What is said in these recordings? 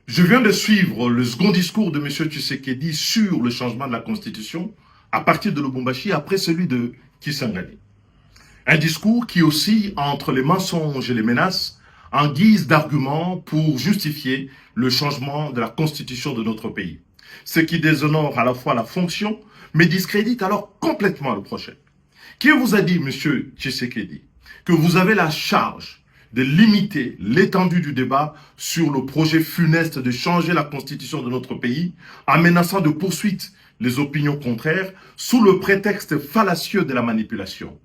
Je viens de suivre le second discours de M. Tshisekedi sur le changement de la Constitution à partir de Lubumbashi après celui de Kisangani. Un discours qui oscille entre les mensonges et les menaces en guise d'argument pour justifier le changement de la Constitution de notre pays. Ce qui déshonore à la fois la fonction, mais discrédite alors complètement le projet. Qui vous a dit, M. Tshisekedi, que vous avez la charge de limiter l'étendue du débat sur le projet funeste de changer la constitution de notre pays en menaçant de poursuite les opinions contraires sous le prétexte fallacieux de la manipulation?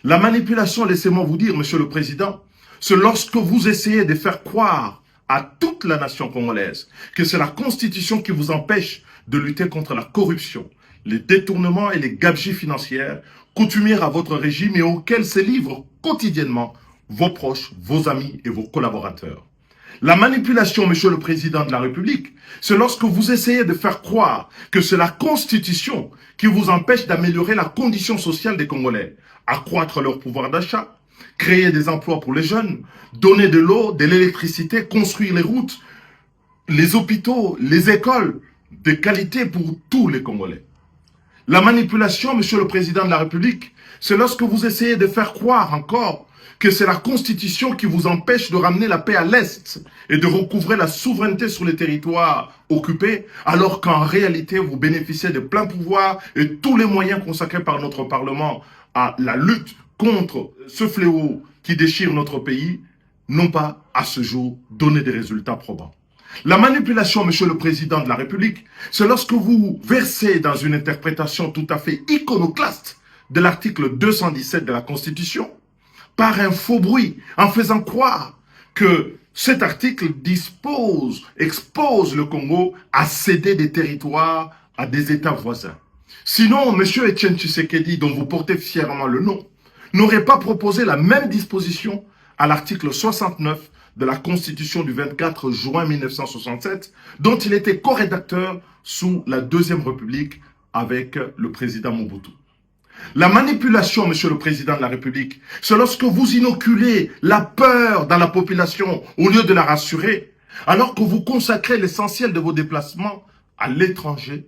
La manipulation, laissez-moi vous dire, Monsieur le Président, c'est lorsque vous essayez de faire croire à toute la nation congolaise que c'est la constitution qui vous empêche de lutter contre la corruption, les détournements et les gabegies financières coutumières à votre régime et auxquels se livrent quotidiennement vos proches, vos amis et vos collaborateurs. La manipulation, Monsieur le Président de la République, c'est lorsque vous essayez de faire croire que c'est la Constitution qui vous empêche d'améliorer la condition sociale des Congolais, accroître leur pouvoir d'achat, créer des emplois pour les jeunes, donner de l'eau, de l'électricité, construire les routes, les hôpitaux, les écoles de qualité pour tous les Congolais. La manipulation, Monsieur le Président de la République, c'est lorsque vous essayez de faire croire encore que c'est la Constitution qui vous empêche de ramener la paix à l'Est et de recouvrer la souveraineté sur les territoires occupés, alors qu'en réalité, vous bénéficiez de plein pouvoir et tous les moyens consacrés par notre Parlement à la lutte contre ce fléau qui déchire notre pays, n'ont pas, à ce jour, donné des résultats probants. La manipulation, Monsieur le Président de la République, c'est lorsque vous versez dans une interprétation tout à fait iconoclaste de l'article 217 de la Constitution, par un faux bruit, en faisant croire que cet article expose le Congo à céder des territoires à des États voisins. Sinon, M. Etienne Tshisekedi, dont vous portez fièrement le nom, n'aurait pas proposé la même disposition à l'article 69 de la Constitution du 24 juin 1967, dont il était co-rédacteur sous la Deuxième République avec le président Mobutu. La manipulation, Monsieur le Président de la République, c'est lorsque vous inoculez la peur dans la population au lieu de la rassurer, alors que vous consacrez l'essentiel de vos déplacements à l'étranger,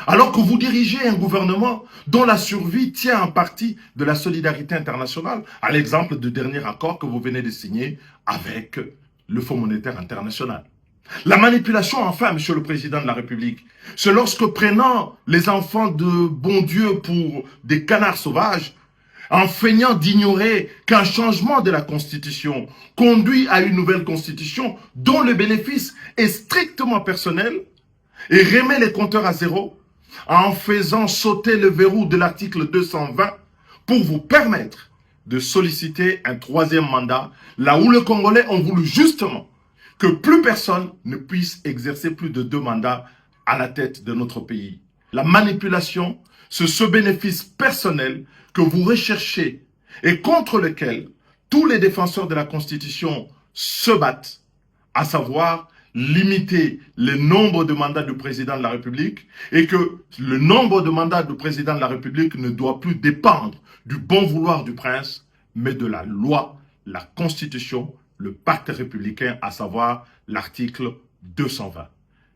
alors que vous dirigez un gouvernement dont la survie tient en partie de la solidarité internationale, à l'exemple du dernier accord que vous venez de signer avec le Fonds monétaire international. La manipulation, enfin, Monsieur le Président de la République, c'est lorsque prenant les enfants de bon Dieu pour des canards sauvages, en feignant d'ignorer qu'un changement de la Constitution conduit à une nouvelle Constitution dont le bénéfice est strictement personnel, et remet les compteurs à zéro, en faisant sauter le verrou de l'article 220 pour vous permettre de solliciter un troisième mandat, là où les Congolais ont voulu justement que plus personne ne puisse exercer plus de 2 mandats à la tête de notre pays. La manipulation, c'est ce bénéfice personnel que vous recherchez et contre lequel tous les défenseurs de la Constitution se battent, à savoir limiter le nombre de mandats du président de la République et que le nombre de mandats du président de la République ne doit plus dépendre du bon vouloir du prince, mais de la loi, la Constitution, le pacte républicain, à savoir l'article 220.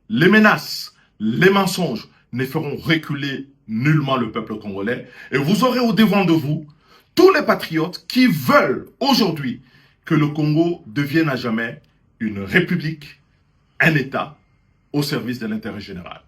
Les menaces, les mensonges ne feront reculer nullement le peuple congolais et vous aurez au devant de vous tous les patriotes qui veulent aujourd'hui que le Congo devienne à jamais une république, un État au service de l'intérêt général.